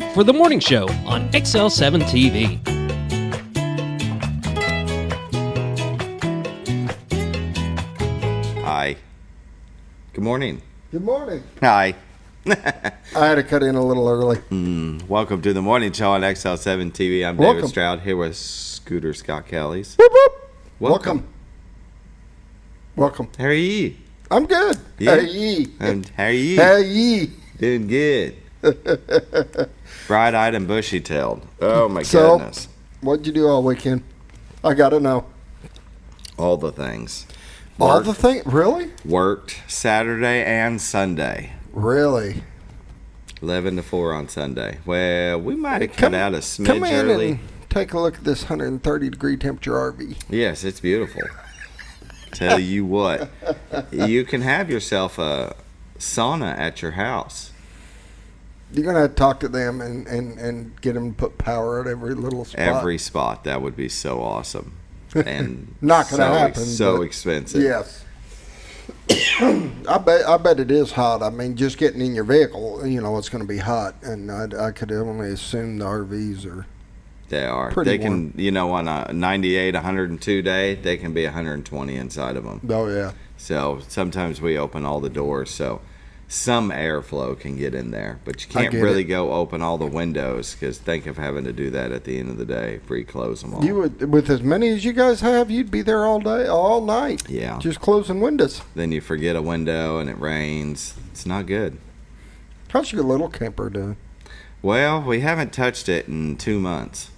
for the morning show on XL7-TV. Hi. Good morning. Good morning. Hi. I had to cut in a little early. Welcome to the morning show on XL7-TV. I'm Welcome. David Stroud here with Scooter Scott Kellys. Whoop, whoop. Welcome. Welcome. How are you? I'm good. Yeah. Hey. And how are you? Hey. Doing good. Bright-eyed and bushy-tailed. Oh, my So- goodness. What'd you do all weekend? I gotta know. All the things. All the thing? Really? Worked Saturday and Sunday. Really? 11 to 4 on Sunday. Well, we might have Come- cut out a Come smidge in early. and take a look at this 130-degree temperature RV. Yes, it's beautiful. Tell you what, you can have yourself a sauna at your house. You're gonna have to talk to them and get them to put power at every little spot. Every spot. That would be so awesome. And Not gonna happen, So but- expensive. Yes. I bet it is hot. I mean, just getting in your vehicle, you know, it's going to be hot, and I could only assume the RVs are. They are. Pretty They can, you know, on a 98, 102 day, they can be 120 inside of them. Oh yeah. So sometimes we open all the doors so some airflow can get in there, but you can't get really it. go open all the windows because think of having to do that at the end of the day. Pre-close them all. You would, with as many as you guys have, you'd be there all day, all night. Yeah. Just closing windows. Then you forget a window and it rains. It's not good. How's your little camper doing? Well, we haven't touched it in 2 months.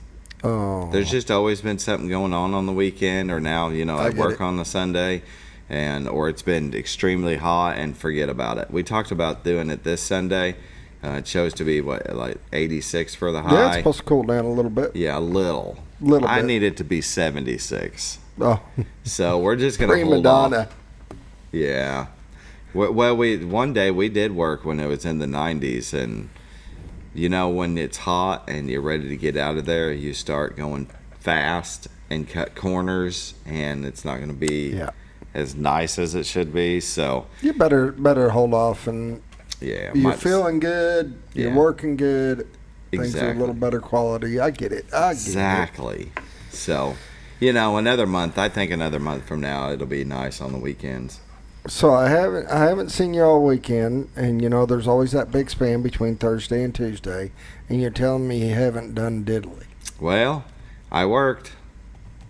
Oh. There's just always been something going on the weekend, or now, you know, I at get work it. on the Sunday, or it's been extremely hot and forget about it. We talked about doing it this Sunday. It shows to be like 86 for the Yeah, it's high. supposed to cool down a little bit. Yeah, a little. Little I bit. need it to be 76. Oh, So we're just gonna prima hold off. donna. Yeah. Well, one day we did work when it was in the 90s, and you know when it's hot and you're ready to get out of there, you start going fast and cut corners, and it's not going to be Yeah. as nice as it should be. So You better hold off, and yeah, you're feeling good. You're Yeah. working good. Things are a Exactly. little better quality. I get it. Exactly. So, you know, I think another month from now it'll be nice on the weekends. So I haven't seen you all weekend, and you know there's always that big span between Thursday and Tuesday, and you're telling me you haven't done diddly Well, I worked.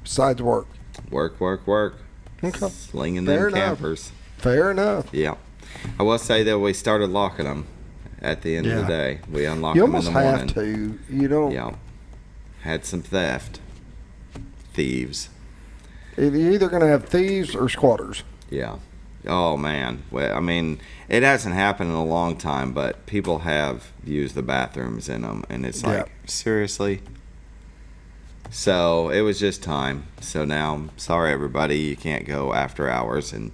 besides work. Work. Okay, Slinging Fair them enough. campers. fair enough. Yeah. I will say that we started locking them at the end of the Yeah. day. We unlocked You them in almost the morning. have to. You don't. Yeah. Had some thieves. You're either gonna have thieves or squatters. Yeah. Oh, man. Well, I mean, it hasn't happened in a long time, but people have used the bathrooms in them, and it's like, seriously? So it was just time. So now, sorry, everybody, you can't go after hours and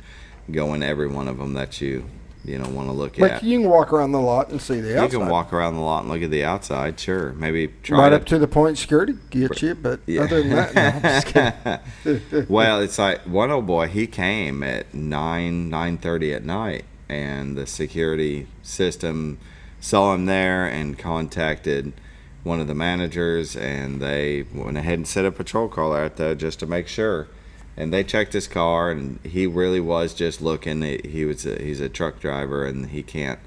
go in every one of them that you want to look But at. you can walk around the lot and see the You outside. can walk around the lot and look at the outside, sure. Maybe try right to up to the point security gets you, but Yeah. other than that, no, I'm just kidding. Well, it's like one old boy, he came at 9:30 at night, and the security system saw him there and contacted one of the managers, and they went ahead and set a patrol car out there just to make sure. And they checked his car, and he really was just looking. He's a truck driver, and he can't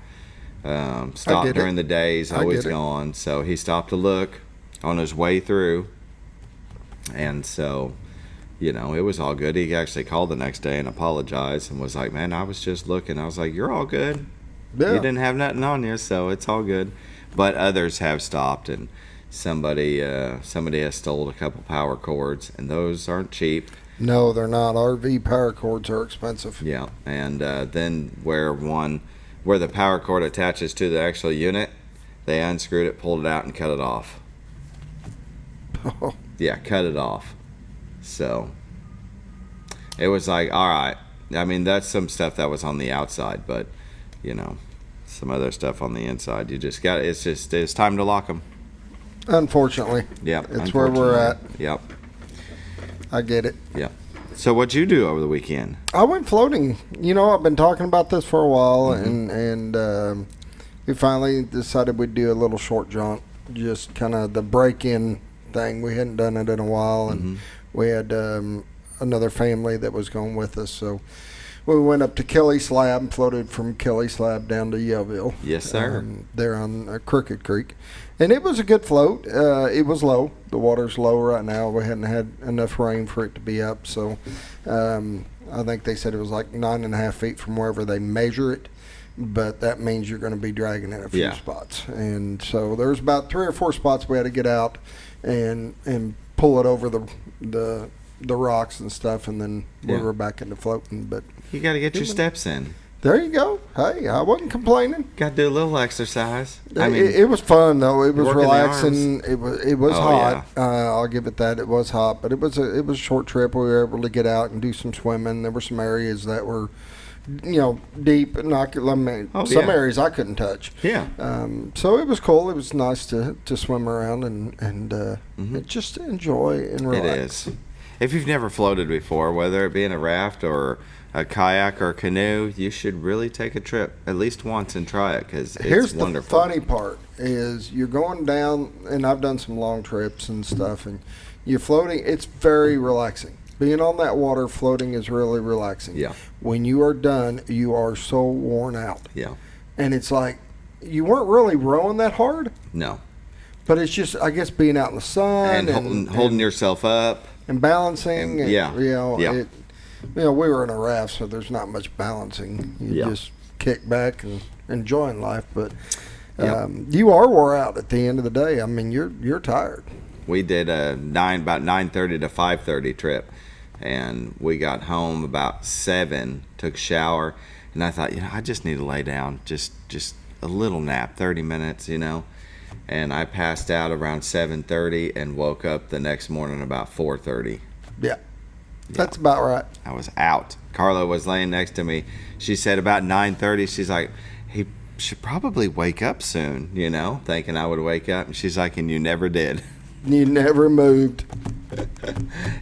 stop get during it. the day. He's I always get it. gone. So he stopped to look on his way through. And so, you know, it was all good. He actually called the next day and apologized and was like, man, I was just looking. I was like, you're all good. Yeah. You didn't have nothing on you, so it's all good. But others have stopped, and somebody has stolen a couple power cords, and those aren't cheap. No, they're not. RV power cords are expensive. Yeah, and then where the power cord attaches to the actual unit, they unscrewed it, pulled it out, and cut it off. Yeah, cut it off. So it was like, all right. I mean, that's some stuff that was on the outside, but you know, some other stuff on the inside. You just got it's time to lock them. Unfortunately. Yeah, It's where we're at. Yep. I get it. Yep. So what'd you do over the weekend? I went floating. You know, I've been talking about this for a while, Mm-hmm. and we finally decided we'd do a little short jaunt. just kind of the break-in thing. We hadn't done it in a while, and we had another family that was going with us, so we went up to Kelly Slab and floated from Kelly Slab down to Yellville. Yes, sir. There on Crooked Creek. And it was a good float. It was low. The water's low right now. We hadn't had enough rain for it to be up. So I think they said it was like 9.5 feet from wherever they measure it. But that means you're going to be dragging in a few spots. And so there was about 3 or 4 spots we had to get out and pull it over the rocks and stuff, and then we were back into floating. But you got to get your steps in. There you go. Hey, I wasn't complaining. Got to do a little exercise. It was fun though. It was relaxing. It was hot. Yeah. I'll give it that. It was hot, but it was a short trip. We were able to get out and do some swimming. There were some areas that were, deep. And some areas I couldn't touch. Yeah. So it was cool. It was nice to swim around and just enjoy and relax. It is. If you've never floated before, whether it be in a raft or a kayak or a canoe, you should really take a trip at least once and try it, because it's Here's wonderful. The funny part is you're going down, and I've done some long trips and stuff, and you're floating. It's very relaxing. Being on that water floating is really relaxing. Yeah. When you are done, you are so worn out. Yeah. And it's like you weren't really rowing that hard. No. But it's just, I guess, being out in the sun and holding yourself up and balancing. And, we were in a raft, so there's not much balancing. You just kick back and enjoying life. But you are wore out at the end of the day. I mean, you're tired. We did about 9:30 to 5:30 trip, and we got home about 7. Took a shower, and I thought, I just need to lay down, just a little nap, 30 minutes, And I passed out around 7:30 and woke up the next morning about 4:30. Yeah. That's about right. I was out. Carla was laying next to me. She said about 9:30, she's like, he should probably wake up soon, thinking I would wake up. And she's like, and you never did. You never moved.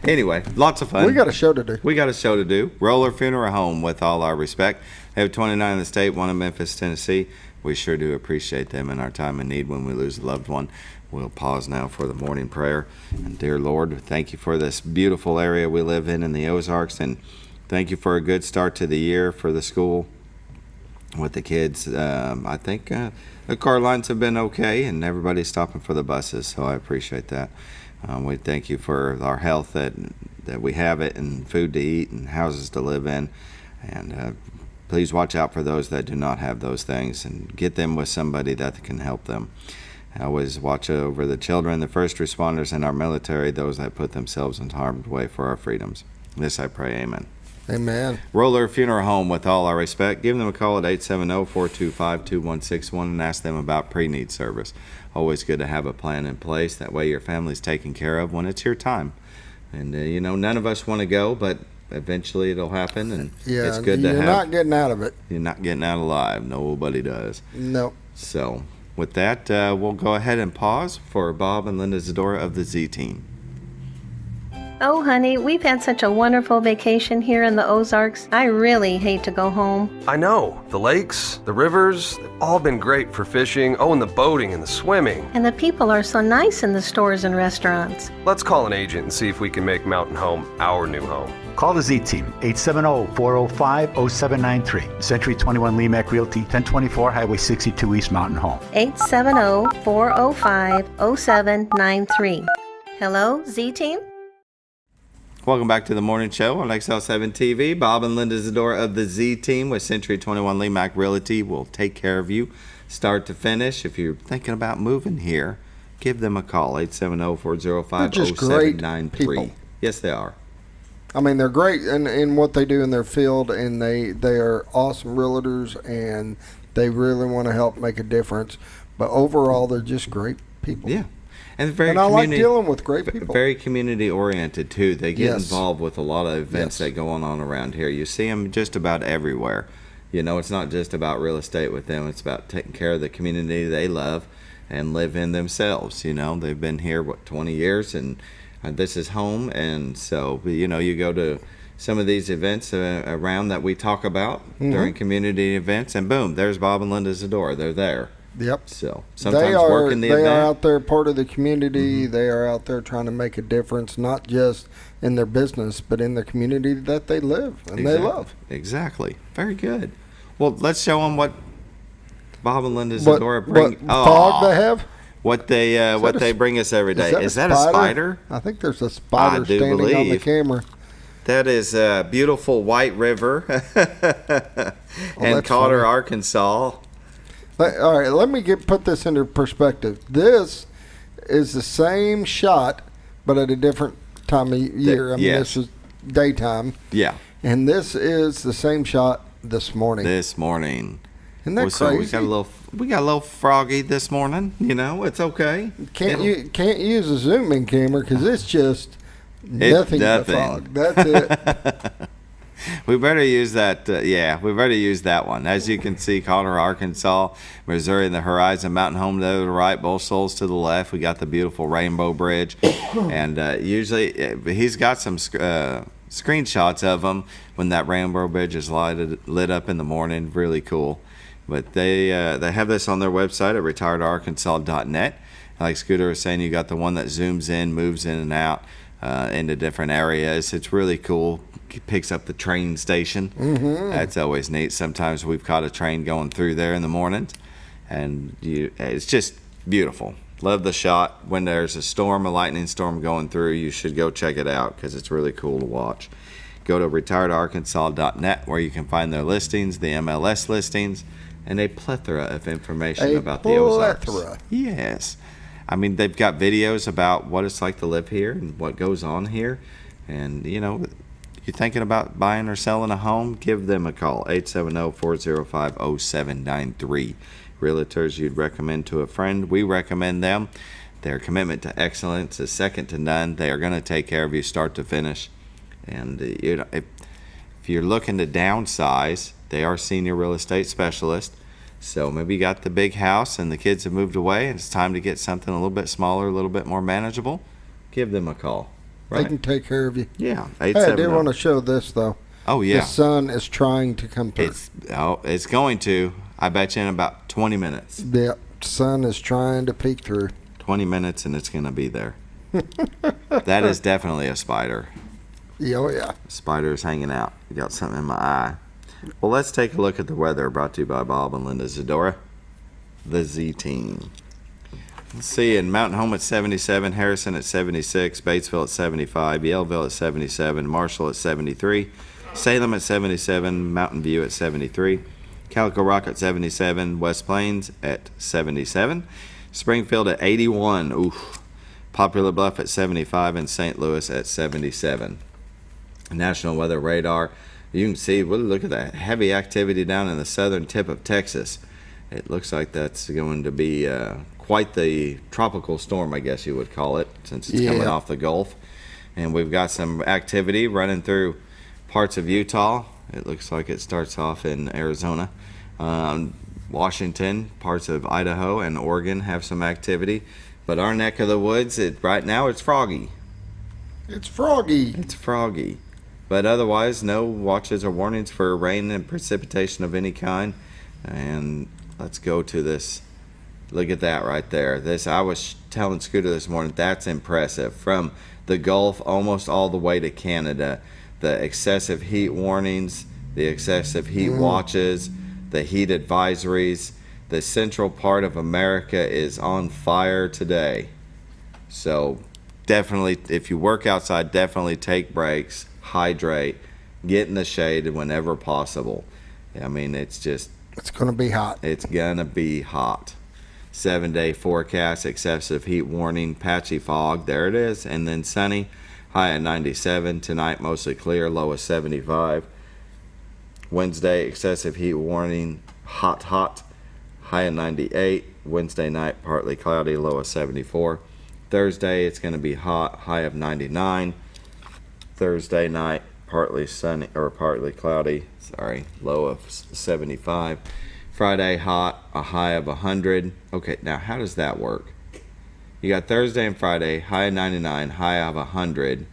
Anyway, lots of fun. We got a show to do. Roller Funeral Home, with all our respect. They have 29 in the state, 1 in Memphis, Tennessee. We sure do appreciate them in our time of need when we lose a loved one. We'll pause now for the morning prayer. And dear Lord, thank you for this beautiful area we live in the Ozarks, and thank you for a good start to the year for the school with the kids. I think the car lines have been okay, and everybody's stopping for the buses, so I appreciate that. We thank you for our health, that we have it, and food to eat and houses to live in. And please watch out for those that do not have those things, and get them with somebody that can help them. I always watch over the children, the first responders, and our military, those that put themselves in harm's way for our freedoms. This I pray, amen. Amen. Roller Funeral Home, with all our respect. Give them a call at 870-425-2161 and ask them about pre-need service. Always good to have a plan in place. That way your family's taken care of when it's your time. And, none of us want to go, but eventually it'll happen, and it's good to have. You're not getting out of it. You're not getting out alive. Nobody does. Nope. So, with that, we'll go ahead and pause for Bob and Linda Zadora of the Z-Team. Oh, honey, we've had such a wonderful vacation here in the Ozarks. I really hate to go home. I know. The lakes, the rivers, they've all been great for fishing. Oh, and the boating and the swimming. And the people are so nice in the stores and restaurants. Let's call an agent and see if we can make Mountain Home our new home. Call the Z-Team, 870-405-0793. Century 21 Lemac Realty, 1024 Highway 62 East Mountain Home. 870-405-0793. Hello, Z-Team? Welcome back to the morning show on XL7-TV. Bob and Linda Zadora of the Z-Team with Century 21 Lemac Realty will take care of you start to finish. If you're thinking about moving here, give them a call, 870-405-0793. Yes, they are. I mean, they're great in what they do in their field, and they are awesome realtors, and they really want to help make a difference. But overall, they're just great people. Yeah. And I like dealing with great people. Very community oriented too. They get involved with a lot of events that go on around here. You see them just about everywhere. It's not just about real estate with them. It's about taking care of the community they love and live in themselves. They've been here 20 years, and this is home. And so you go to some of these events around that we talk about during community events, and boom, there's Bob and Linda Zadora. They're there. Yep. So sometimes working the they event. are out there part of the community. They are out there trying to make a difference, not just in their business, but in the community that they live and they love. Exactly. Very good. Well, let's show them what Bob and Linda What Zadora bring. fog they have? What they bring us every day. Is that a spider? I think there's a spider standing on the camera. That is a beautiful White River in Calder, Arkansas. All right, let me put this into perspective. This is the same shot, but at a different time of year. I mean, this is daytime. Yeah. And this is the same shot this morning. Isn't that crazy? So we got a little froggy this morning. It's okay. Can't use a zoom in camera because it's just nothing but fog. That's it. We better use that. We better use that one. As you can see, Calder, Arkansas, Missouri, the horizon, Mountain Home to the right, Bull Shoals to the left. We got the beautiful Rainbow Bridge, and usually he's got some screenshots of them when that Rainbow Bridge is lit up in the morning. Really cool. But they have this on their website at retiredarkansas.net. Like Scooter was saying, you got the one that zooms in, moves in and out into different areas. It's really cool. Picks up the train station. Mm-hmm. That's always neat. Sometimes we've caught a train going through there in the mornings, and it's just beautiful. Love the shot. When there's a lightning storm going through, you should go check it out because it's really cool to watch. Go to retiredarkansas.net where you can find their listings, the MLS listings, and a plethora of information about the Ozarks. Yes. I mean, they've got videos about what it's like to live here and what goes on here. And, you're thinking about buying or selling a home, give them a call, 870-405-0793. Realtors you'd recommend to a friend, we recommend them. Their commitment to excellence is second to none. They are going to take care of you start to finish. And if you're looking to downsize, they are senior real estate specialists. So maybe you got the big house and the kids have moved away and it's time to get something a little bit smaller, a little bit more manageable. Give them a call. Right? They can take care of you. Yeah. Hey, I did want to show this, though. Oh, yeah. The sun is trying to come through. It's going to. I bet you in about 20 minutes. The sun is trying to peek through. 20 minutes and it's going to be there. That is definitely a spider. Oh, yeah. Spider is hanging out. You got something in my eye. Well, let's take a look at the weather brought to you by Bob and Linda Zadora, the Z Team. Let's see, in Mountain Home at 77, Harrison at 76, Batesville at 75, Yellville at 77, Marshall at 73, Salem at 77, Mountain View at 73, Calico Rock at 77, West Plains at 77, Springfield at 81, oof, Poplar Bluff at 75, and St. Louis at 77. National Weather Radar, you can see, well, look at that heavy activity down in the southern tip of Texas. It looks like that's going to be quite the tropical storm, I guess you would call it, since it's coming off the Gulf. And we've got some activity running through parts of Utah. It looks like it starts off in Arizona. Washington, parts of Idaho and Oregon have some activity. But our neck of the woods, right now it's froggy. It's froggy. It's froggy. But otherwise, no watches or warnings for rain and precipitation of any kind. And let's go to this. Look at that right there. I was telling Scooter this morning, that's impressive. From the Gulf almost all the way to Canada. The excessive heat warnings, the excessive heat watches, the heat advisories. The central part of America is on fire today. So definitely, if you work outside, definitely take breaks, hydrate, get in the shade whenever possible. I mean, it's going to be hot. It's going to be hot. 7-day forecast, excessive heat warning, patchy fog, there it is, and then sunny, high at 97. Tonight, mostly clear, low at 75. Wednesday, excessive heat warning, hot, high at 98. Wednesday night, partly cloudy, low at 74. Thursday, it's going to be hot, high of 99. Thursday night, partly sunny or partly cloudy, low of 75. Friday, hot, a high of 100. Okay, now how does that work? You got Thursday and Friday, high of 99, high of 100.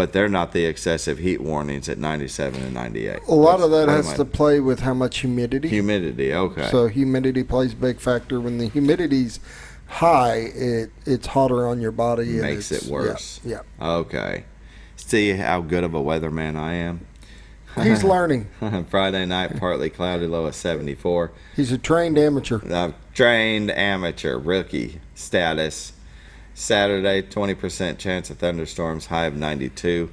But they're not the excessive heat warnings at 97 and 98. A lot of that has to play with how much humidity. Humidity, okay. So humidity plays a big factor. When the humidity's high, it's hotter on your body. Makes it worse. Yeah. Okay. See how good of a weatherman I am? He's learning. Friday night, partly cloudy, low of 74. He's a trained amateur. Trained amateur, rookie status. Saturday, 20% chance of thunderstorms, high of 92.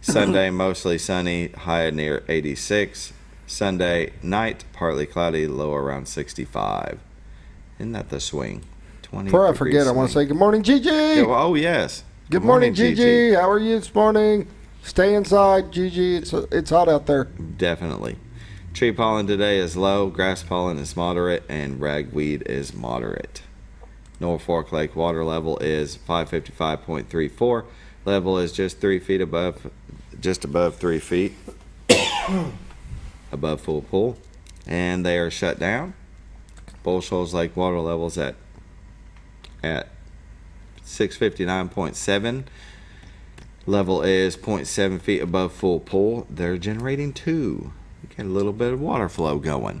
Sunday, mostly sunny, high near 86. Sunday night, partly cloudy, low around 65. Isn't that the swing? 20 Before I forget, I want to say good morning, Gigi. Oh, yes. Good morning, Gigi. How are you this morning? Stay inside, Gigi. It's hot out there. Definitely. Tree pollen today is low, grass pollen is moderate, and ragweed is moderate. Norfolk Lake water level is 555.34. Level is just 3 feet above, just above 3 feet above full pool, and they are shut down. Bull Shoals Lake water levels at 659.7. Level is 0.7 feet above full pool. They're generating 2. You get a little bit of water flow going.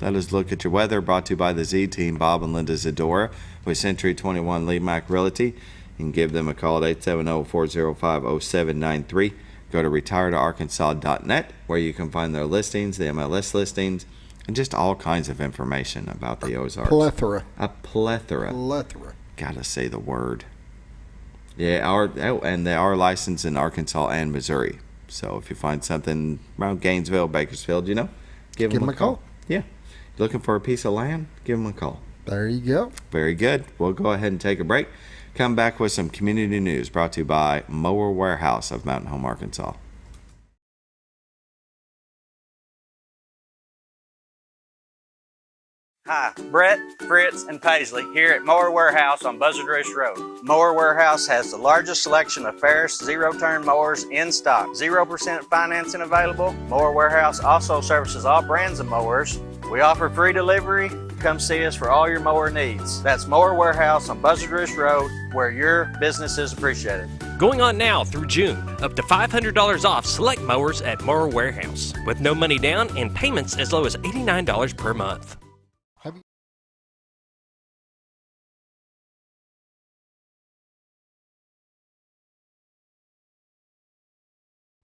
Let us look at your weather, brought to you by the Z Team, Bob and Linda Zadora with Century 21 Lee Mack Realty. You can give them a call at 870-405-0793. Go to retiredarkansas.net where you can find their listings, the MLS listings, and just all kinds of information about the Ozarks. Plethora. A plethora. Gotta say the word. Yeah, and they are licensed in Arkansas and Missouri. So if you find something around Gainesville, Bakersfield, give them a call. Yeah. Looking for a piece of land? Give them a call. There you go. Very good. We'll go ahead and take a break. Come back with some community news brought to you by Mower Warehouse of Mountain Home, Arkansas. Hi, Brett, Fritz, and Paisley here at Mower Warehouse on Buzzard Roost Road. Mower Warehouse has the largest selection of Ferris zero-turn mowers in stock. 0% financing available. Mower Warehouse also services all brands of mowers. We offer free delivery. Come see us for all your mower needs. That's Mower Warehouse on Buzzard Roost Road, where your business is appreciated. Going on now through June. Up to $500 off select mowers at Mower Warehouse. With no money down and payments as low as $89 per month.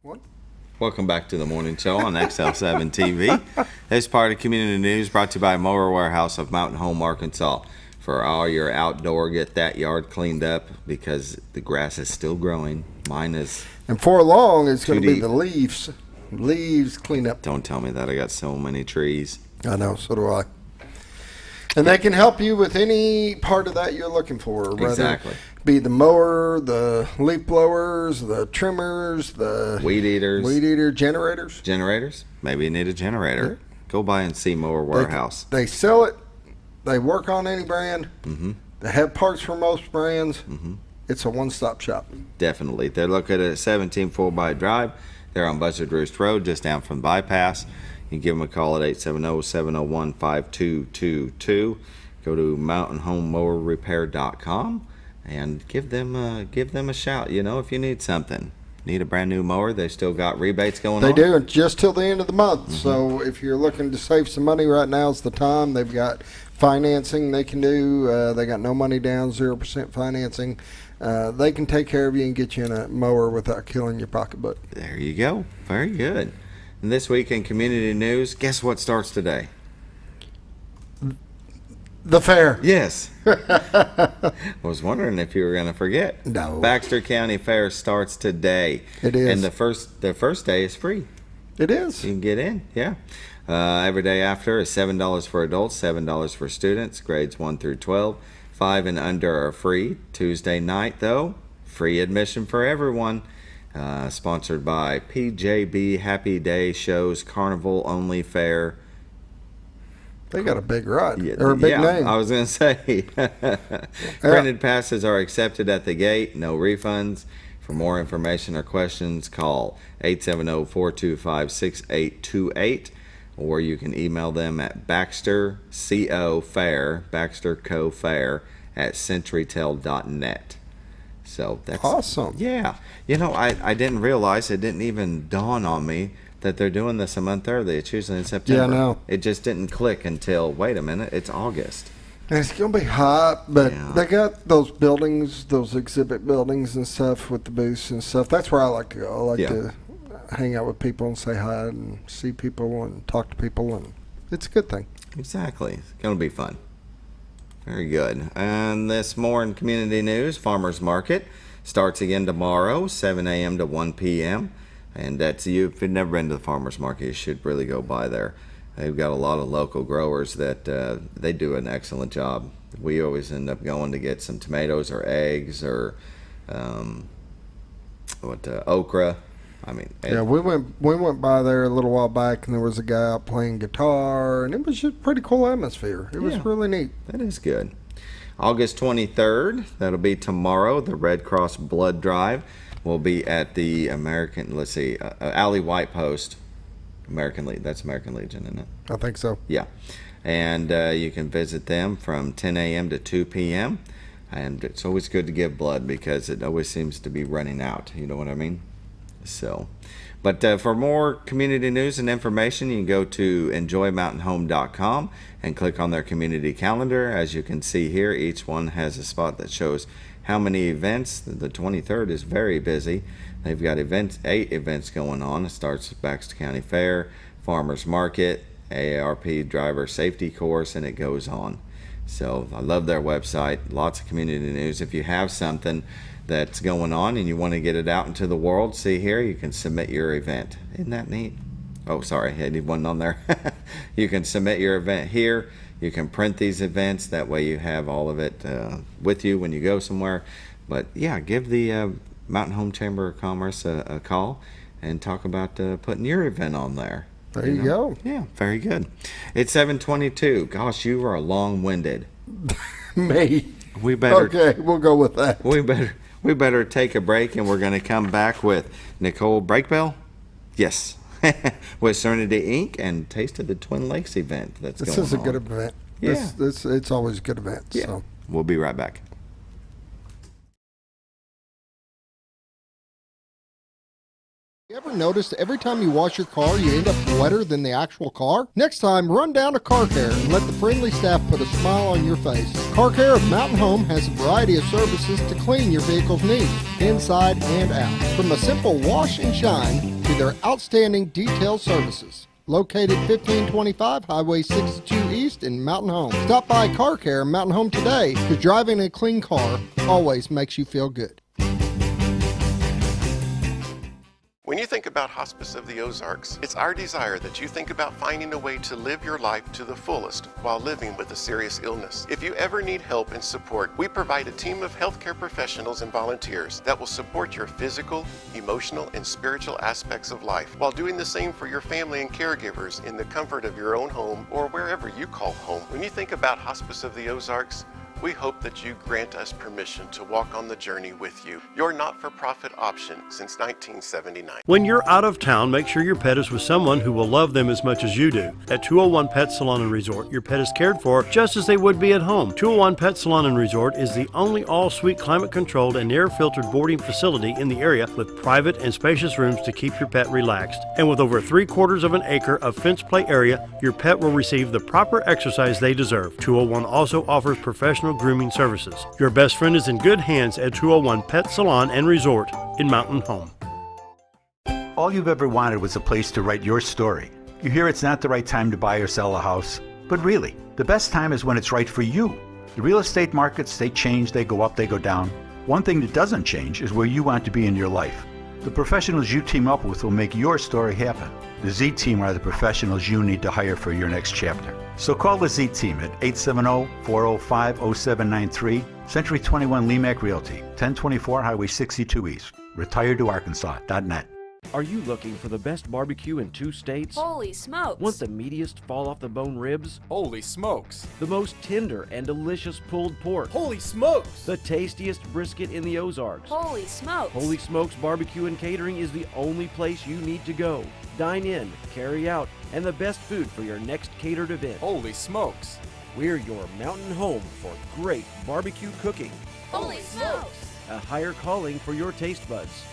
What? Welcome back to the morning show on XL7-TV. This part of community news brought to you by Mower Warehouse of Mountain Home, Arkansas. For all your outdoor, get that yard cleaned up because the grass is still growing. Mine is. And for long, it's going to be the leaves clean up. Don't tell me that. I got so many trees. I know, so do I. And they can help you with any part of that you're looking for. Exactly. Be the mower, the leaf blowers, the trimmers, the weed eater generators. Maybe you need a generator. Yeah. Go by and see Mower Warehouse. They sell it. They work on any brand. Mm-hmm. They have parts for most brands. Mm-hmm. It's a one-stop shop. Definitely. They're located at 17 Fulbright Drive. They're on Buzzard Roost Road, just down from the bypass. You can give them a call at 870-701-5222. Go to mountainhomemowerrepair.com and give them a shout. If you need something, need a brand new mower, they still got rebates going on. They do, just till the end of the month. Mm-hmm. So if you're looking to save some money right now, it's the time. They've got financing they can do. They got no money down, 0% financing. They can take care of you and get you in a mower without killing your pocketbook. There you go. Very good. And this week in community news, guess what starts today? The fair. Yes. I was wondering if you were going to forget. No. Baxter County Fair starts today. It is. And the first day is free. It is. You can get in, yeah. Every day after is $7 for adults, $7 for students, grades 1 through 12. 5 and under are free. Tuesday night, though, free admission for everyone. Sponsored by PJB Happy Day Shows Carnival Only Fair. They got a big ride, or a big name. I was going to say. Printed passes are accepted at the gate, no refunds. For more information or questions, call 870-425-6828, or you can email them at BaxterCoFair@centurytel.net. So that's awesome. Yeah. You know, I didn't realize, it didn't even dawn on me that they're doing this a month early. It's usually in September. Yeah, I know. It just didn't click until, wait a minute, it's August. And it's going to be hot, but Yeah. they got those buildings, those exhibit buildings and stuff with the booths and stuff. That's where I like to go. I like to hang out with people and say hi and see people and talk to people, and it's a good thing. Exactly. It's going to be fun. Very good. And this more in community news, Farmers Market starts again tomorrow, 7 a.m. to 1 p.m. And that's you. If you've never been to the Farmers Market, you should really go by there. They've got a lot of local growers that they do an excellent job. We always end up going to get some tomatoes or eggs or okra. I mean, Yeah, we went by there a little while back, and there was a guy out playing guitar, and it was just a pretty cool atmosphere. It was really neat. That is good. August 23rd, that'll be tomorrow. The Red Cross Blood Drive will be at the Alley White Post. That's American Legion, isn't it? I think so. Yeah. And you can visit them from 10 a.m. to 2 p.m. And it's always good to give blood because it always seems to be running out. You know what I mean? So, but for more community news and information, you can go to enjoymountainhome.com and click on their community calendar. As you can see here, each one has a spot that shows how many events. The 23rd is very busy. They've got 8 events going on. It starts with Baxter County Fair, Farmers Market, AARP Driver Safety Course, and it goes on. So I love their website. Lots of community news. If you have something that's going on and you want to get it out into the world, see here, you can submit your event. Isn't that neat? Oh, sorry, I need one on there. You can submit your event here. You can print these events. That way you have all of it with you when you go somewhere. But yeah, give the Mountain Home Chamber of Commerce a call and talk about putting your event on there. There you go. Yeah, very good. It's 7:22. Gosh, you are long-winded. Me. We better. Okay, we'll go with that. We better take a break, and we're going to come back with Nicole Brakebill. Yes, with Serenity Inc. and Taste of the Twin Lakes event. This is a good event. Yeah, it's always a good event. Yeah. So We'll be right back. you ever noticed every time you wash your car, you end up wetter than the actual car? Next time, run down to Car Care and let the friendly staff put a smile on your face. Car Care of Mountain Home has a variety of services to clean your vehicle's needs, inside and out. From a simple wash and shine to their outstanding detail services. Located 1525 Highway 62 East in Mountain Home. Stop by Car Care Mountain Home today, because driving a clean car always makes you feel good. When you think about Hospice of the Ozarks, it's our desire that you think about finding a way to live your life to the fullest while living with a serious illness. If you ever need help and support, we provide a team of healthcare professionals and volunteers that will support your physical, emotional, and spiritual aspects of life while doing the same for your family and caregivers in the comfort of your own home or wherever you call home. When you think about Hospice of the Ozarks, we hope that you grant us permission to walk on the journey with you. Your not-for-profit option since 1979. When you're out of town, make sure your pet is with someone who will love them as much as you do. At 201 Pet Salon and Resort, your pet is cared for just as they would be at home. 201 Pet Salon and Resort is the only all-suite climate-controlled and air-filtered boarding facility in the area with private and spacious rooms to keep your pet relaxed. And with over 3/4 of an acre of fenced play area, your pet will receive the proper exercise they deserve. 201 also offers professional grooming services. Your best friend is in good hands at 201 Pet Salon and Resort in Mountain Home. All you've ever wanted was a place to write your story. You hear it's not the right time to buy or sell a house, but really, the best time is when it's right for you. The real estate markets, they change, they go up, they go down. One thing that doesn't change is where you want to be in your life. The professionals you team up with will make your story happen. The Z Team are the professionals you need to hire for your next chapter. So call the Z Team at 870-405-0793, Century 21 Lemac Realty, 1024 Highway 62 East, retiredtoarkansas.net. Are you looking for the best barbecue in 2 states? Holy smokes! Want the meatiest fall-off-the-bone ribs? Holy smokes! The most tender and delicious pulled pork? Holy smokes! The tastiest brisket in the Ozarks? Holy smokes! Holy Smokes Barbecue and Catering is the only place you need to go. Dine in, carry out, and the best food for your next catered event. Holy smokes! We're your mountain home for great barbecue cooking. Holy smokes! a higher calling for your taste buds.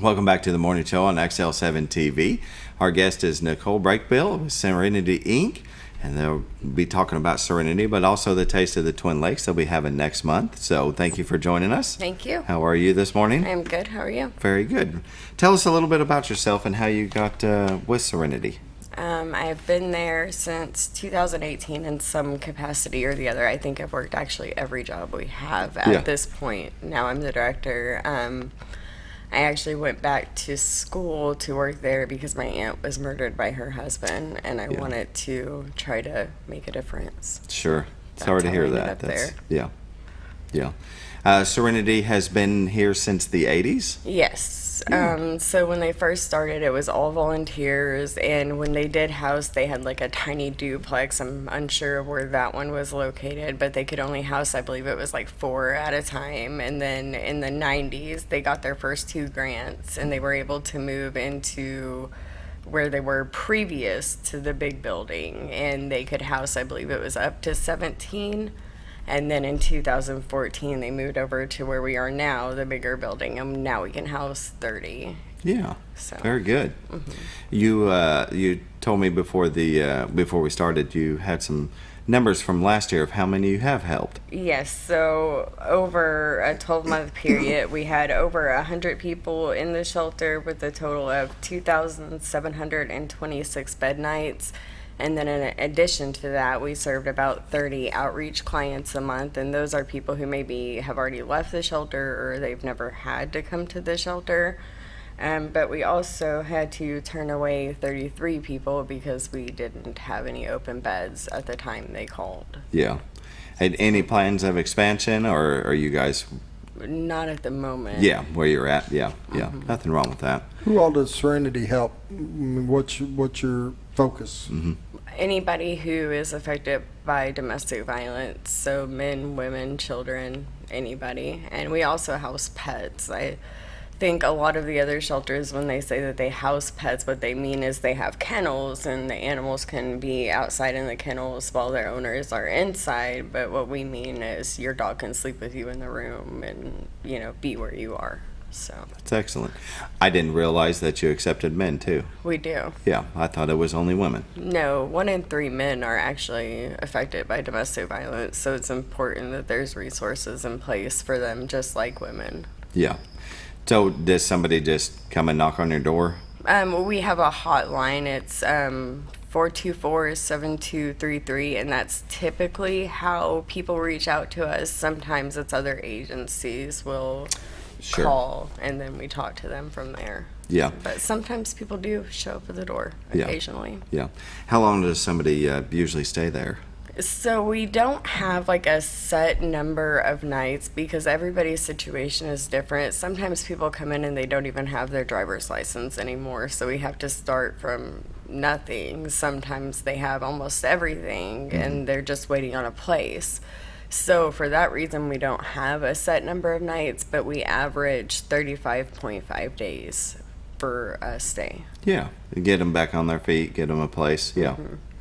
Welcome back to the morning show on XL7-TV. Our guest is Nicole Brakebill with Serenity Inc. And they'll be talking about Serenity, but also the Taste of the Twin Lakes they'll be having next month. So thank you for joining us. Thank you. How are you this morning? I'm good. How are you? Very good. Tell us a little bit about yourself and how you got with Serenity. I've been there since 2018 in some capacity or the other. I think I've worked actually every job we have at this point. Now I'm the director. I actually went back to school to work there because my aunt was murdered by her husband, and I wanted to try to make a difference. Sure. Sorry to hear that. That's, yeah. Serenity has been here since the 80s? Yes. So when they first started, it was all volunteers, and when they did house, they had like a tiny duplex. I'm unsure of where that one was located, but they could only house, I believe it was like 4 at a time. And then in the 90s, they got their first 2 grants, and they were able to move into where they were previous to the big building, and they could house, I believe it was up to 17. And then in 2014, they moved over to where we are now, the bigger building, and now we can house 30. Yeah, so very good. You told me before we started you had some numbers from last year of how many you have helped. Yes, so over a 12-month period, we had over 100 people in the shelter with a total of 2,726 bed nights. And then in addition to that, we served about 30 outreach clients a month, and those are people who maybe have already left the shelter or they've never had to come to the shelter. But we also had to turn away 33 people because we didn't have any open beds at the time they called. Yeah. Any plans of expansion, or are you guys... Not at the moment. Yeah, where you're at. Yeah. Nothing wrong with that. Who all does Serenity help? I mean, what's your focus? Anybody who is affected by domestic violence, so men, women, children, anybody. And we also house pets. I think a lot of the other shelters, when they say that they house pets, what they mean is they have kennels and the animals can be outside in the kennels while their owners are inside. But what we mean is your dog can sleep with you in the room and, be where you are. So that's excellent. I didn't realize that you accepted men too. We do. Yeah, I thought it was only women. No, 1 in 3 men are actually affected by domestic violence, so it's important that there's resources in place for them, just like women. Yeah. So does somebody just come and knock on your door? We have a hotline. It's 424-7233, and that's typically how people reach out to us. Sometimes it's other agencies will call, and then we talk to them from there. Yeah. But sometimes people do show up at the door occasionally. Yeah. How long does somebody usually stay there? So we don't have like a set number of nights because everybody's situation is different. Sometimes people come in and they don't even have their driver's license anymore, so we have to start from nothing. Sometimes they have almost everything and they're just waiting on a place. So for that reason, we don't have a set number of nights, but we average 35.5 days for a stay. Yeah, get them back on their feet, get them a place. Yeah,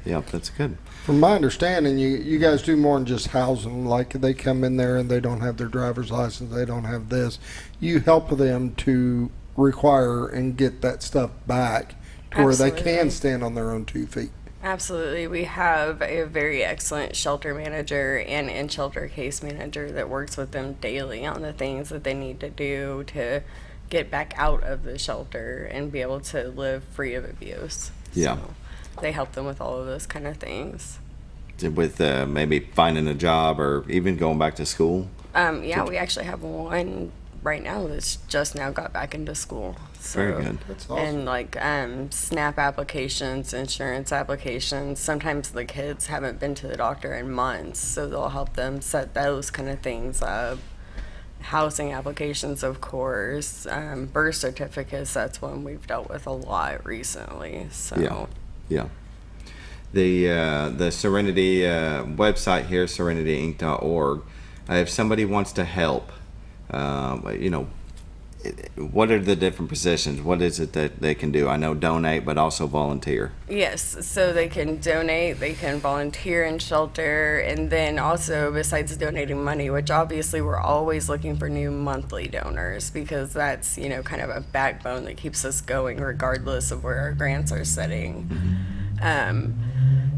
yeah, that's good. From my understanding, you guys do more than just housing. Like they come in there and they don't have their driver's license, they don't have this. You help them to require and get that stuff back to where they can stand on their own 2 feet. Absolutely. We have a very excellent shelter manager and in-shelter case manager that works with them daily on the things that they need to do to get back out of the shelter and be able to live free of abuse. Yeah. So they help them with all of those kind of things. With maybe finding a job or even going back to school? Yeah, we actually have one right now that's just now got back into school. So, very good. That's awesome. And like SNAP applications, insurance applications. Sometimes the kids haven't been to the doctor in months, so they'll help them set those kind of things up. Housing applications, of course. Birth certificates, that's one we've dealt with a lot recently. So yeah. The Serenity website here, serenity.inc.org. If somebody wants to help, what are the different positions? What is it that they can do? I know donate, but also volunteer. Yes, so they can donate, they can volunteer in shelter, and then also besides donating money, which obviously we're always looking for new monthly donors because that's, kind of a backbone that keeps us going regardless of where our grants are sitting.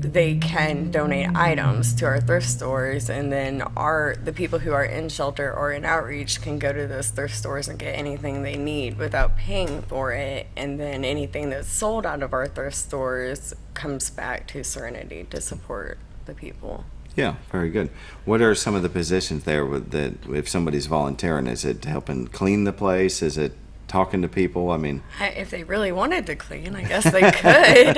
They can donate items to our thrift stores, and then the people who are in shelter or in outreach can go to those thrift stores and get anything they need without paying for it, and then anything that's sold out of our thrift stores comes back to Serenity to support the people. Yeah, very good. What are some of the positions there that if somebody's volunteering? Is it helping clean the place? Is it talking to people? I mean, if they really wanted to clean, I guess they could.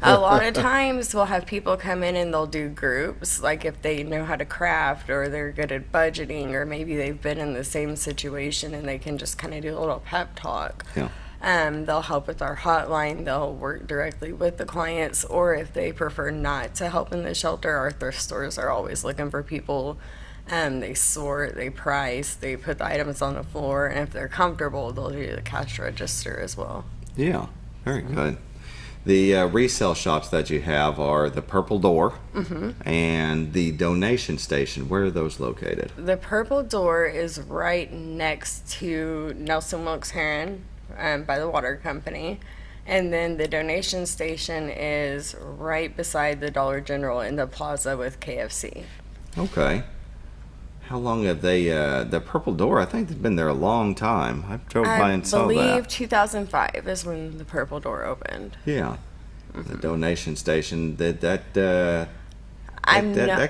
A lot of times we'll have people come in and they'll do groups, like if they know how to craft or they're good at budgeting, or maybe they've been in the same situation and they can just kind of do a little pep talk. Yeah. They'll help with our hotline. They'll work directly with the clients, or if they prefer not to help in the shelter, our thrift stores are always looking for people. They sort, they price, they put the items on the floor, and if they're comfortable, they'll do the cash register as well. Yeah, very good. The resale shops that you have are the Purple Door and the donation station. Where are those located? The Purple Door is right next to Nelson Wilkes Heron by the water company. And then the donation station is right beside the Dollar General in the plaza with KFC. Okay. How long have they, the Purple Door, I think they've been there a long time. I drove by and saw that. I believe 2005 is when the Purple Door opened. Yeah. The donation station, that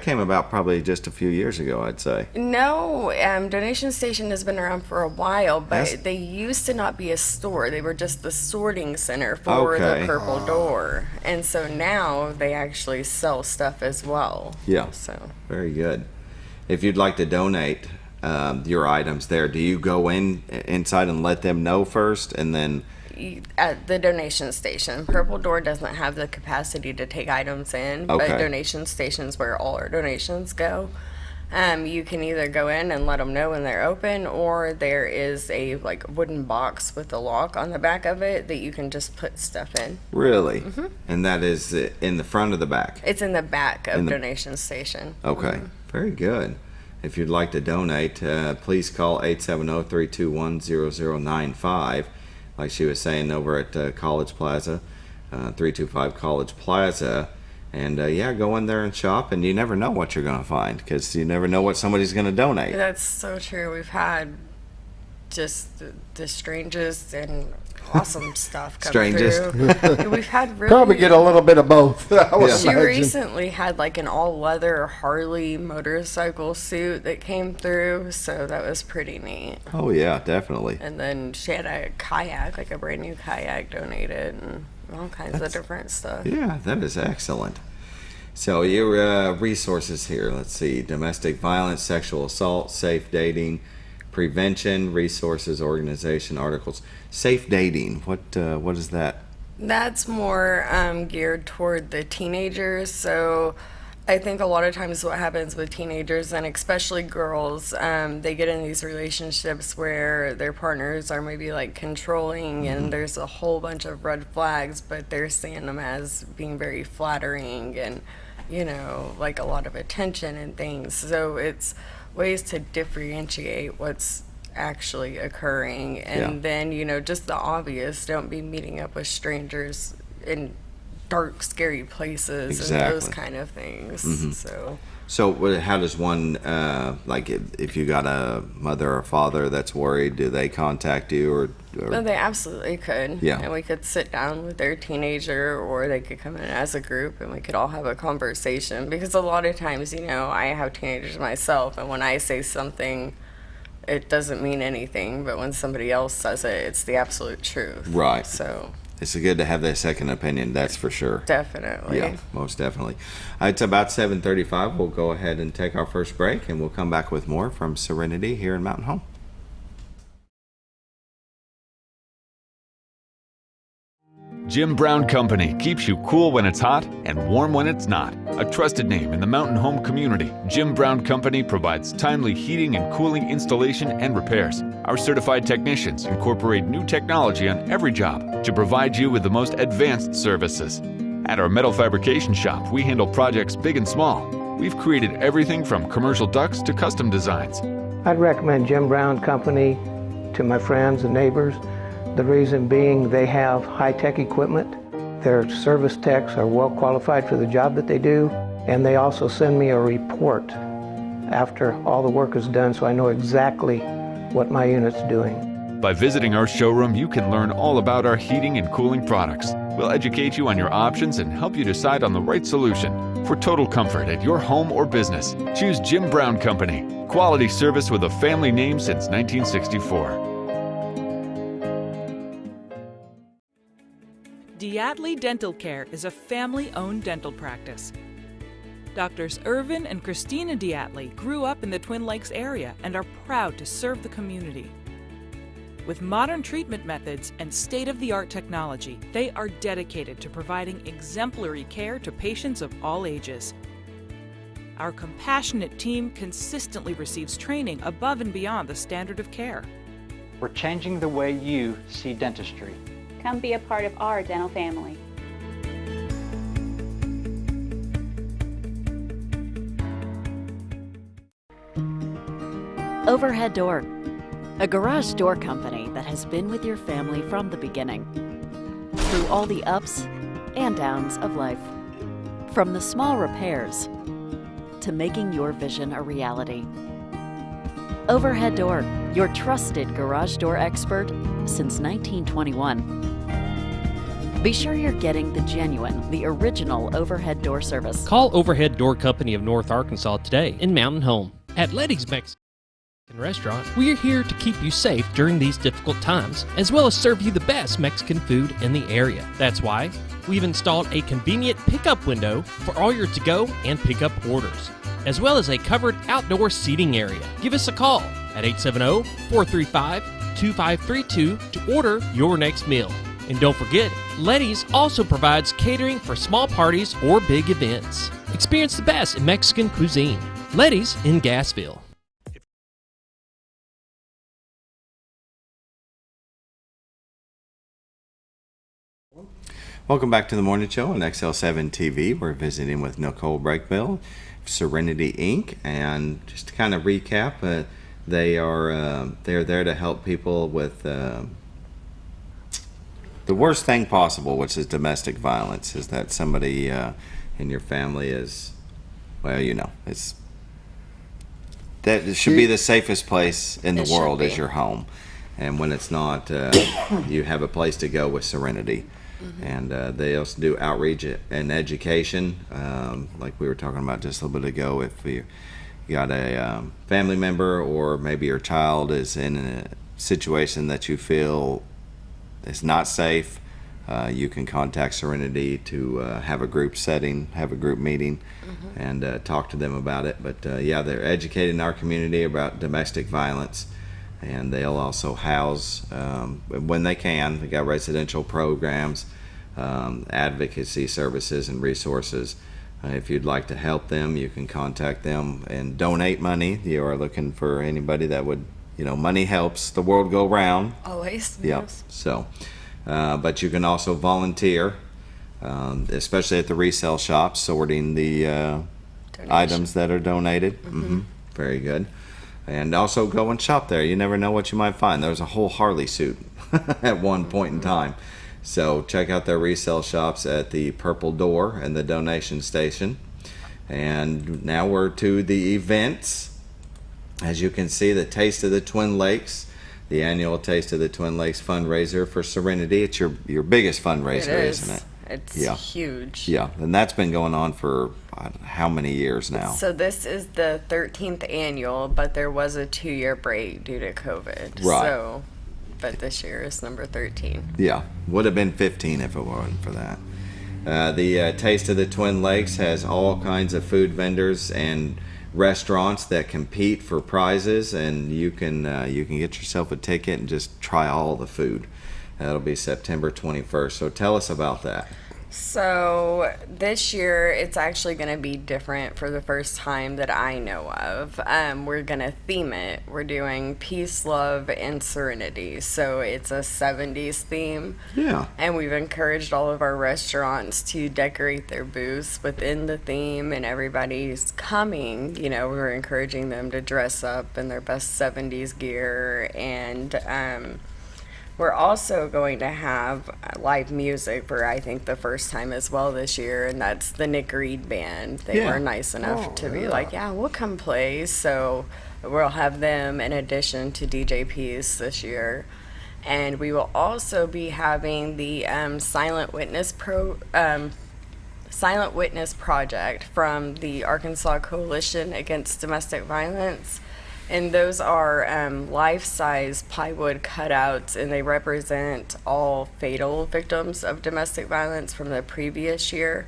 came about probably just a few years ago, I'd say. No, donation station has been around for a while, but they used to not be a store. They were just the sorting center for the Purple Door. And so now they actually sell stuff as well. Yeah, so very good. If you'd like to donate your items there, do you go inside and let them know first, and then? At the donation station, Purple Door doesn't have the capacity to take items in, but donation stations where all our donations go. You can either go in and let them know when they're open, or there is a wooden box with a lock on the back of it that you can just put stuff in. Really? And that is in the front or the back? It's in the back of donation station. Okay, very good. If you'd like to donate, please call 870-321-0095. Like she was saying, over at College Plaza, 325 College Plaza. And go in there and shop, and you never know what you're going to find, because you never know what somebody's going to donate. That's so true. We've had just the strangest and awesome stuff come through. We've had really... Probably get a little bit of both, I would She imagine. recently had an all-leather Harley motorcycle suit that came through, so that was pretty neat. Oh, yeah, definitely. And then she had a kayak, a brand new kayak donated, and all kinds of different stuff. Yeah, that is excellent. So your resources here, let's see: domestic violence, sexual assault, safe dating, prevention, resources, organization, articles. Safe dating, what is that? That's more geared toward the teenagers. So I think a lot of times what happens with teenagers, and especially girls, they get in these relationships where their partners are maybe controlling, and there's a whole bunch of red flags, but they're seeing them as being very flattering and, a lot of attention and things. So it's ways to differentiate what's actually occurring, and then just the obvious: don't be meeting up with strangers in dark, scary places and those kind of things. So how does one if you got a mother or father that's worried, do they contact you or? Well, they absolutely could. Yeah. And we could sit down with their teenager, or they could come in as a group and we could all have a conversation, because a lot of times I have teenagers myself, and when I say something, it doesn't mean anything, but when somebody else says it, it's the absolute truth. Right. So it's good to have that second opinion, that's for sure. Definitely. Yeah, most definitely. It's about 7:35. We'll go ahead and take our first break, and we'll come back with more from Serenity here in Mountain Home. Jim Brown Company keeps you cool when it's hot and warm when it's not. A trusted name in the mountain home community, Jim Brown Company provides timely heating and cooling installation and repairs. Our certified technicians incorporate new technology on every job to provide you with the most advanced services. At our metal fabrication shop, we handle projects big and small. We've created everything from commercial ducts to custom designs. I'd recommend Jim Brown Company to my friends and neighbors. The reason being they have high-tech equipment. Their service techs are well qualified for the job that they do, and they also send me a report after all the work is done so I know exactly what my unit's doing. By visiting our showroom, you can learn all about our heating and cooling products. We'll educate you on your options and help you decide on the right solution. For total comfort at your home or business, choose Jim Brown Company. Quality service with a family name since 1964. Diatley Dental Care is a family-owned dental practice. Doctors Irvin and Christina Diatley grew up in the Twin Lakes area and are proud to serve the community. With modern treatment methods and state-of-the-art technology, they are dedicated to providing exemplary care to patients of all ages. Our compassionate team consistently receives training above and beyond the standard of care. We're changing the way you see dentistry. Come be a part of our dental family. Overhead Door, a garage door company that has been with your family from the beginning, through all the ups and downs of life. From the small repairs to making your vision a reality. Overhead Door, your trusted garage door expert since 1921. Be sure you're getting the genuine, the original overhead door service. Call Overhead Door Company of North Arkansas today in Mountain Home. At Letty's Mexican Restaurant, we are here to keep you safe during these difficult times, as well as serve you the best Mexican food in the area. That's why we've installed a convenient pickup window for all your to-go and pickup orders, as well as a covered outdoor seating area. Give us a call at 870-435-2532 to order your next meal. And don't forget, Letty's also provides catering for small parties or big events. Experience the best in Mexican cuisine. Letty's in Gassville. Welcome back to the morning show on XL7-TV. We're visiting with Nicole Brakebill, Serenity Inc. And just to kind of recap, they're there to help people with the worst thing possible, which is domestic violence. Is that somebody in your family is, well, you know, it's that it should be the safest place in the world is your home, and when it's not, you have a place to go with Serenity. And they also do outreach and education, like we were talking about just a little bit ago. If you got a family member or maybe your child is in a situation that you feel is not safe, you can contact Serenity to have a group setting, have a group meeting, and talk to them about it. But yeah, they're educating our community about domestic violence. And they'll also house, when they can, they got residential programs, advocacy services and resources. If you'd like to help them, you can contact them and donate money. You are looking for anybody that would, you know, money helps the world go round. Always. Yep. Yes. So, but you can also volunteer, especially at the resale shops, sorting the items that are donated. Very good. And also go and shop there. You never know what you might find. There was a whole Harley suit at one point in time. So check out their resale shops at the Purple Door and the donation station. And now we're to the events. As you can see, the Taste of the Twin Lakes, the annual Taste of the Twin Lakes fundraiser for Serenity. It's your biggest fundraiser, isn't it? It's huge. Yeah, and that's been going on for how many years now? So this is the 13th annual, but there was a 2-year break due to COVID. Right. So, but this year is number 13. Yeah, would have been 15 if it wasn't for that. The Taste of the Twin Lakes has all kinds of food vendors and restaurants that compete for prizes, and you can get yourself a ticket and just try all the food. That'll be September 21st. So tell us about that. So this year it's actually going to be different for the first time that I know of. We're going to theme it. We're doing peace, love, and serenity. So it's a 70s theme. Yeah. And we've encouraged all of our restaurants to decorate their booths within the theme, and everybody's coming. You know, we're encouraging them to dress up in their best 70s gear, and we're also going to have live music for, I think, the first time as well this year, and that's the Nick Reed Band. They were nice enough to be like, yeah, we'll come play. So we'll have them in addition to DJ Peace this year. And we will also be having the Silent Witness Project from the Arkansas Coalition Against Domestic Violence. And those are life-size plywood cutouts, and they represent all fatal victims of domestic violence from the previous year.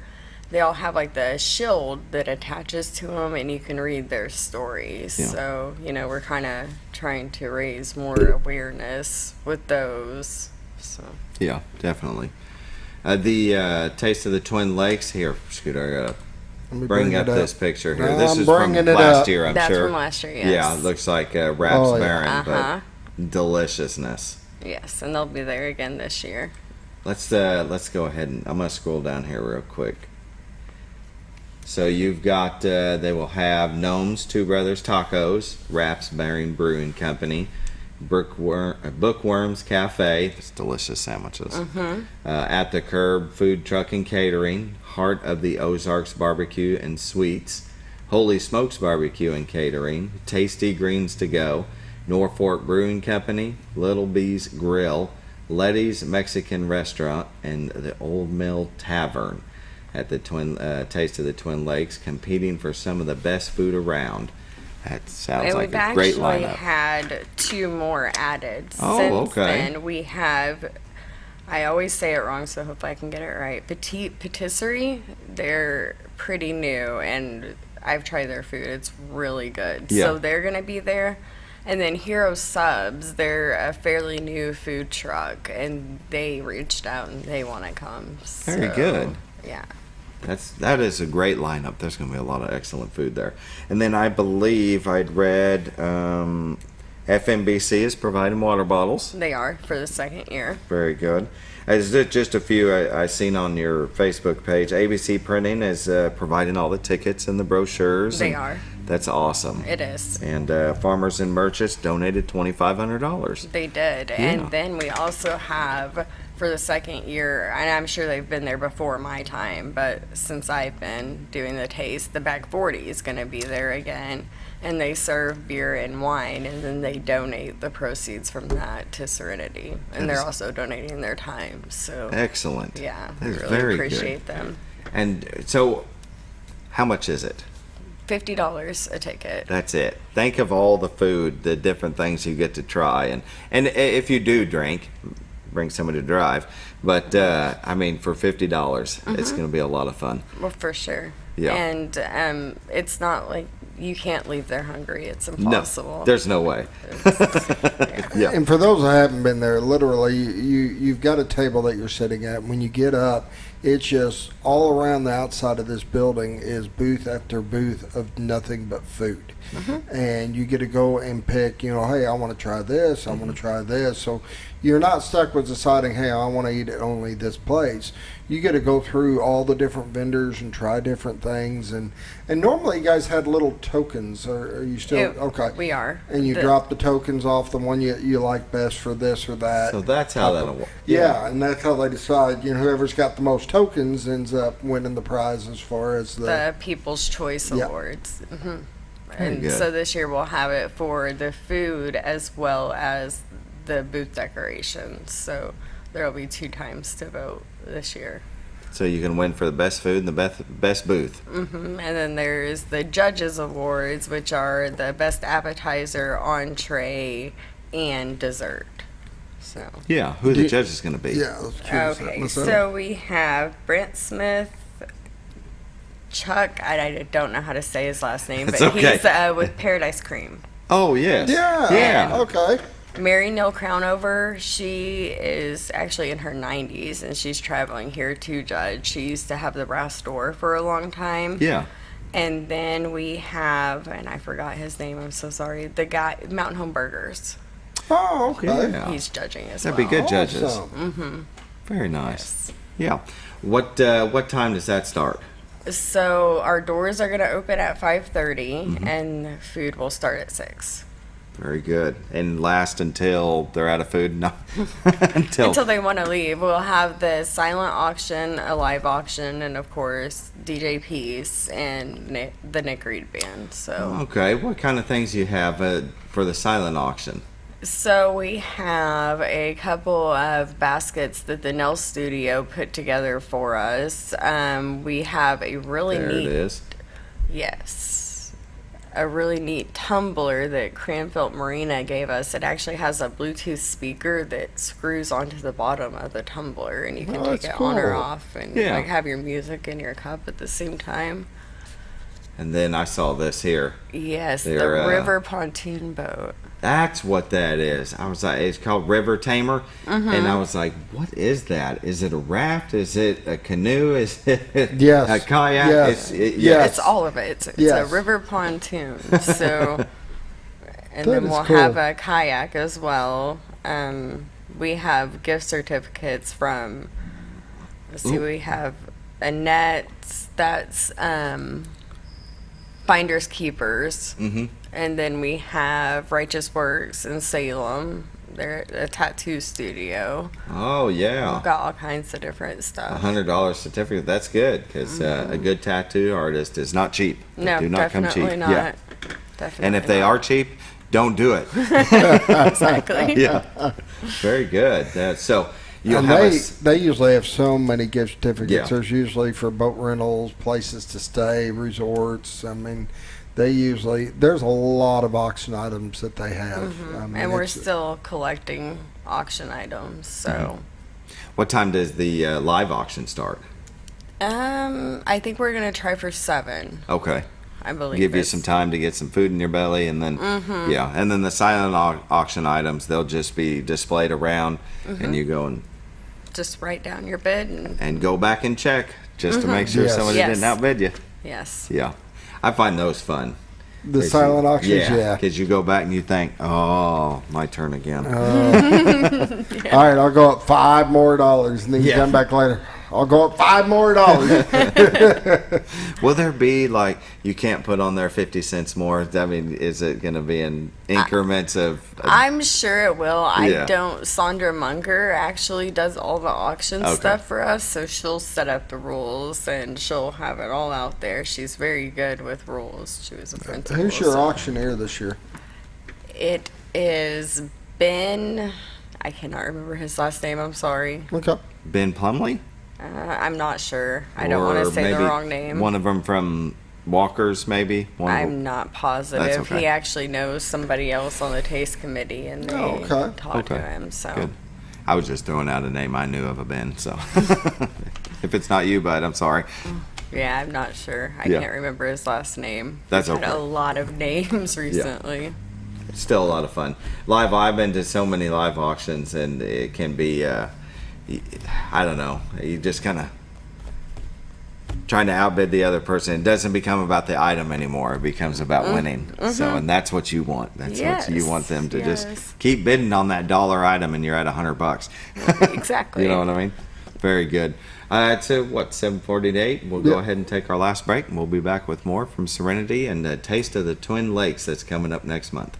They all have like the shield that attaches to them, and you can read their stories. Yeah. So, you know, we're kind of trying to raise more awareness with those. So. Yeah, definitely. The Taste of the Twin Lakes. Here, Scooter, I gotta bring up this picture here. This is from last year, I'm That's sure. From last year, yes. Yeah, it looks like raspberry, but deliciousness. Yes, and they'll be there again this year. Let's go ahead and I'm gonna scroll down here real quick. So you've got they will have Gnomes, Two Brothers Tacos, Raps Bearing Brewing Company, Bookworms Cafe. It's delicious sandwiches. At the Curb Food Truck and Catering, Heart of the Ozarks Barbecue and Sweets, Holy Smokes Barbecue and Catering, Tasty Greens to Go, Norfolk Brewing Company, Little Bee's Grill, Letty's Mexican Restaurant, and the Old Mill Tavern at the Taste of the Twin Lakes, competing for some of the best food around. That sounds like a great lineup. And we've actually had 2 more added. Oh, Since okay. then, we have, I always say it wrong, so I hope I can get it right. Petite Patisserie. They're pretty new, and I've tried their food. It's really good. Yeah. So they're going to be there. And then Hero Subs, they're a fairly new food truck, and they reached out and they want to come. Very good. Yeah. That is a great lineup. There's going to be a lot of excellent food there. And then I believe I'd read FMBC is providing water bottles. They are for the 2nd year. Very good. Just a few I seen on your Facebook page. ABC Printing is providing all the tickets and the brochures. They are. That's awesome. It is. And Farmers and Merchants donated $2,500. They did. Yeah. And then we also have, for the 2nd year, and I'm sure they've been there before my time, but since I've been doing the taste, the Back 40 is going to be there again. And they serve beer and wine, and then they donate the proceeds from that to Serenity. And they're also donating their time. So excellent. Yeah, that is really very appreciate good. them. And so, how much is it? $50 a ticket. That's it. Think of all the food, the different things you get to try, and if you do drink, bring somebody to drive. But I mean, for $50, it's going to be a lot of fun. Well, for sure. Yeah. And it's not like you can't leave there hungry. It's impossible. No, there's no way. Yeah. And for those that haven't been there, literally, you've got a table that you're sitting at. When you get up, it's just all around the outside of this building is booth after booth of nothing but food. And you get to go and pick, hey, I want to try this, I want to try this. So you're not stuck with deciding, hey, I want to eat at only this place. You get to go through all the different vendors and try different things. And normally you guys had little tokens. Are you still? Okay. We are. And you drop the tokens off the one you like best for this or that. So that's how that'll work. Yeah, and that's how they decide. Whoever's got the most tokens ends up winning the prize as far as the People's Choice Awards. And good. So this year we'll have it for the food as well as the booth decorations. So there will be 2 times to vote this year. So you can win for the best food and the best booth. And then there's the Judges Awards, which are the best appetizer, entree, and dessert. So yeah, who the judge is going to be? Yeah. Okay, so we have Brent Smith, Chuck. I don't know how to say his last name, but okay. he's with Paradise Cream. Oh yes. Yeah. Okay. Mary Neal Crownover, she is actually in her 90s, and she's traveling here to judge. She used to have the brass door for a long time. Yeah. And then we have, and I forgot his name, I'm so sorry, the guy, Mountain Home Burgers. Oh, okay. Yeah. He's judging as That'd well. be good judges. Mm-hmm. Very nice. Yeah. What time does that start? So our doors are going to open at 5:30, and food will start at 6. Very good. And last until they're out of food? No. Until they want to leave. We'll have the silent auction, a live auction, and of course DJ Peace and the Nick Reed Band. So Okay. What kind of things do you have for the silent auction? So we have a couple of baskets that the Nell Studio put together for us. We have a really There neat... it is. Yes. A really neat tumbler that Cranfield Marina gave us. It actually has a Bluetooth speaker that screws onto the bottom of the tumbler, and you can take that's it on or cool. off and Yeah. like have your music in your cup at the same time. And then I saw this here. Yes, They're, the river pontoon boat. That's what that is. I was like, it's called River Tamer. And I was like, what is that? Is it a raft? Is it a canoe? Is it Yes. a kayak? Yes. It's all of it. It's Yes. a river pontoon. So, and That then is we'll cool. have a kayak as well. We have gift certificates from. Let's see, we have Annette. That's Finders Keepers. And then we have Righteous Works in Salem. They're a tattoo studio. Oh, yeah. We've got all kinds of different stuff. $100 certificate. That's good because a good tattoo artist is not cheap. They No, do not come definitely cheap. not. Yeah. Definitely And if they not. are cheap, don't do it. Exactly. Yeah. Very good. So you'll And have they usually have so many gift certificates. Yeah. There's usually for boat rentals, places to stay, resorts. I mean, there's a lot of auction items that they have. I mean, And we're it's- still collecting auction items. So, What time does the live auction start? I think we're gonna try for 7. Okay. I believe. Give you it's- some time to get some food in your belly, and then yeah, and then the silent auction items, they'll just be displayed around, and you go Just write down your bid and go back and check just to make sure Yes. somebody Yes. didn't outbid you. Yes. Yeah, I find those fun. The 'Cause silent auctions, yeah. because you go back and you think, oh, my turn again. All right, I'll go up $5 more, and then you come back later. I'll go up $5 more. Will there be like you can't put on there 50 cents more? I mean, is it going to be in increments of? I'm sure it will. Yeah. I don't. Sandra Munger actually does all the auction stuff for us, so she'll set up the rules and she'll have it all out there. She's very good with rules. She was a principal. Who's your so- auctioneer this year? It is Ben. I cannot remember his last name. I'm sorry. Okay. Ben Plumley? I'm not sure. I don't want Or to say the maybe wrong name. One of them from Walker's, maybe. I'm not positive. That's okay. He actually knows somebody else on the taste committee, and they talk to him. So Good. I was just throwing out a name I knew of a Ben. So if it's not you, bud, I'm sorry. yeah, I'm not sure. I Yeah. can't remember his last name. That's We've had okay. a lot of names recently. It's still a lot of fun. I've been to so many live auctions, and it can be, I don't know, you just kind of trying to outbid the other person. It doesn't become about the item anymore. It becomes about winning. So, and that's what you want. That's what you want them to just keep bidding on that dollar item, and you're at $100. Exactly. You know what I mean? Very good. It's 7:48. We'll go ahead and take our last break, and we'll be back with more from Serenity and a taste of the Twin Lakes that's coming up next month.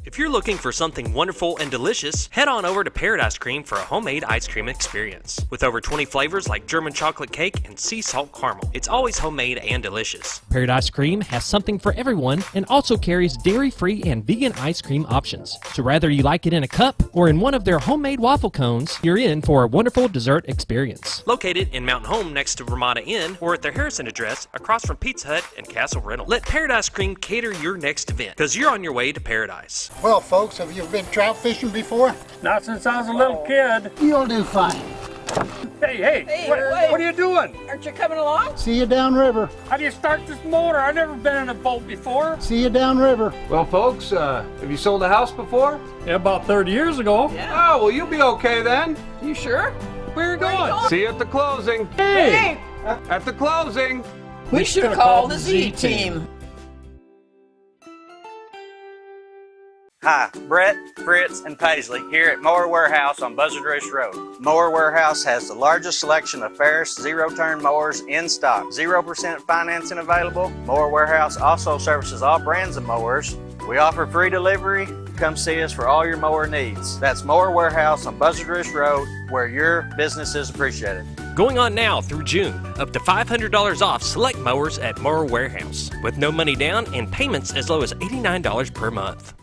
If you're looking for something wonderful and delicious, head on over to Paradise Cream for a homemade ice cream experience. With over 20 flavors like German chocolate cake and sea salt caramel, it's always homemade and delicious. Paradise Cream has something for everyone and also carries dairy-free and vegan ice cream options. So whether you like it in a cup or in one of their homemade waffle cones, you're in for a wonderful dessert experience. Located in Mountain Home next to Ramada Inn or at their Harrison address across from Pizza Hut and Castle Rental. Let Paradise Cream cater your next event because you're on your way to paradise. Well, folks, have you been trout fishing before? Not since I was a little kid. You'll do fine. Hey, what are you doing? Aren't you coming along? See you downriver. How do you start this motor? I've never been in a boat before. See you downriver. Well, folks, have you sold a house before? Yeah, about 30 years ago. Yeah. Oh, well, you'll be okay then. You sure? Where are you going? See you at the closing. Hey! At the closing. We should have called the Z-Team. Hi, Brett, Fritz, and Paisley here at Mower Warehouse on Buzzard Roost Road. Mower Warehouse has the largest selection of Ferris zero-turn mowers in stock. 0% financing available. Mower Warehouse also services all brands of mowers. We offer free delivery. Come see us for all your mower needs. That's Mower Warehouse on Buzzard Roost Road, where your business is appreciated. Going on now through June, up to $500 off select mowers at Mower Warehouse, with no money down and payments as low as $89 per month.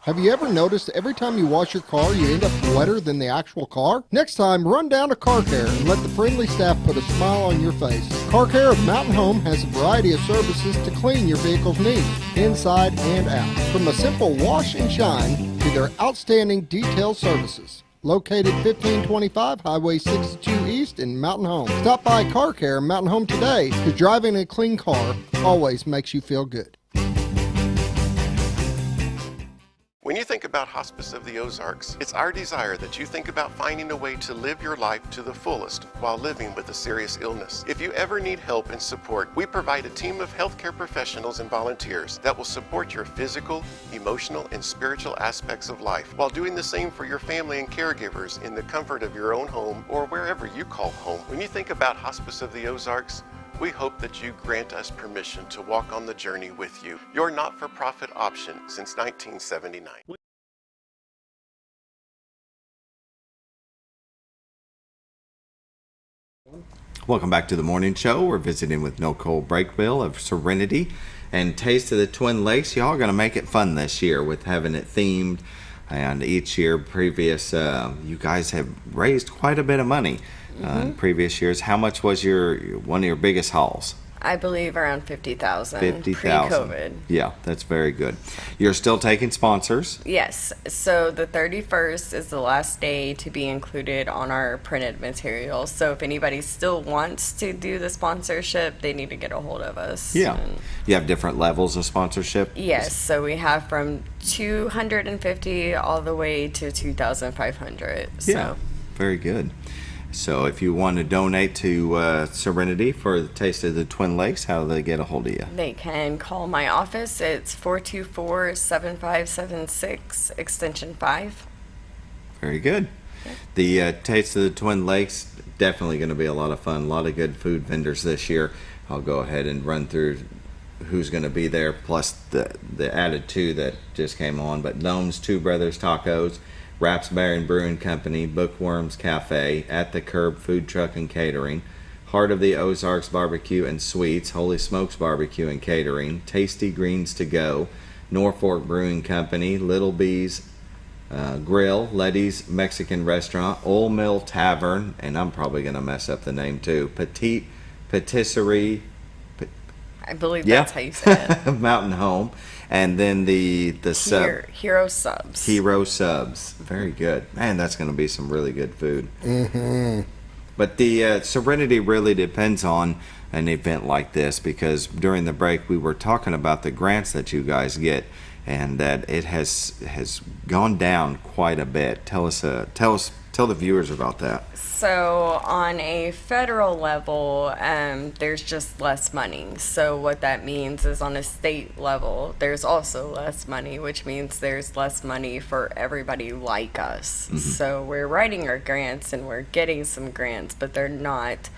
Have you ever noticed every time you wash your car, you end up wetter than the actual car? Next time, run down to Car Care and let the friendly staff put a smile on your face. Car Care of Mountain Home has a variety of services to clean your vehicle's needs, inside and out. From a simple wash and shine to their outstanding detailed services. Located 1525 Highway 62 East in Mountain Home. Stop by Car Care Mountain Home today, because driving a clean car always makes you feel good. When you think about Hospice of the Ozarks, it's our desire that you think about finding a way to live your life to the fullest while living with a serious illness. If you ever need help and support, we provide a team of healthcare professionals and volunteers that will support your physical, emotional, and spiritual aspects of life while doing the same for your family and caregivers in the comfort of your own home or wherever you call home. When you think about Hospice of the Ozarks, we hope that you grant us permission to walk on the journey with you. Your not-for-profit option since 1979. Welcome back to the morning show. We're visiting with Nicole Brakebill of Serenity and Taste of the Twin Lakes. Y'all gonna make it fun this year with having it themed. And each year previous, you guys have raised quite a bit of money in previous years. How much was one of your biggest hauls? I believe around 50,000 50,000. pre-COVID. Yeah, that's very good. You're still taking sponsors? Yes. So the 31st is the last day to be included on our printed material. So if anybody still wants to do the sponsorship, they need to get a hold of us. Yeah. You have different levels of sponsorship? Yes. So we have from 250 all the way to 2,500. Yeah. Very good. So if you want to donate to Serenity for the Taste of the Twin Lakes, how do they get a hold of you? They can call my office. It's 424-7576, extension 5. Very good. The Taste of the Twin Lakes, definitely going to be a lot of fun. A lot of good food vendors this year. I'll go ahead and run through who's going to be there, plus the added two that just came on. But Gnome's Two Brothers Tacos, Raps Bar and Brewing Company, Bookworms Cafe, At the Curb Food Truck and Catering, Heart of the Ozarks Barbecue and Sweets, Holy Smokes Barbecue and Catering, Tasty Greens to Go, Norfolk Brewing Company, Little Bees Grill, Letty's Mexican Restaurant, Old Mill Tavern, and I'm probably going to mess up the name too, Petite Patisserie, I believe that's how you say it. Mountain Home, and then the Hero Subs. Hero Subs. Very good. Man, that's going to be some really good food. But the Serenity really depends on an event like this, because during the break we were talking about the grants that you guys get, and that it has gone down quite a bit. Tell the viewers about that. So on a federal level, there's just less money. So what that means is on a state level, there's also less money, which means there's less money for everybody like us. So we're writing our grants and we're getting some grants, but they're not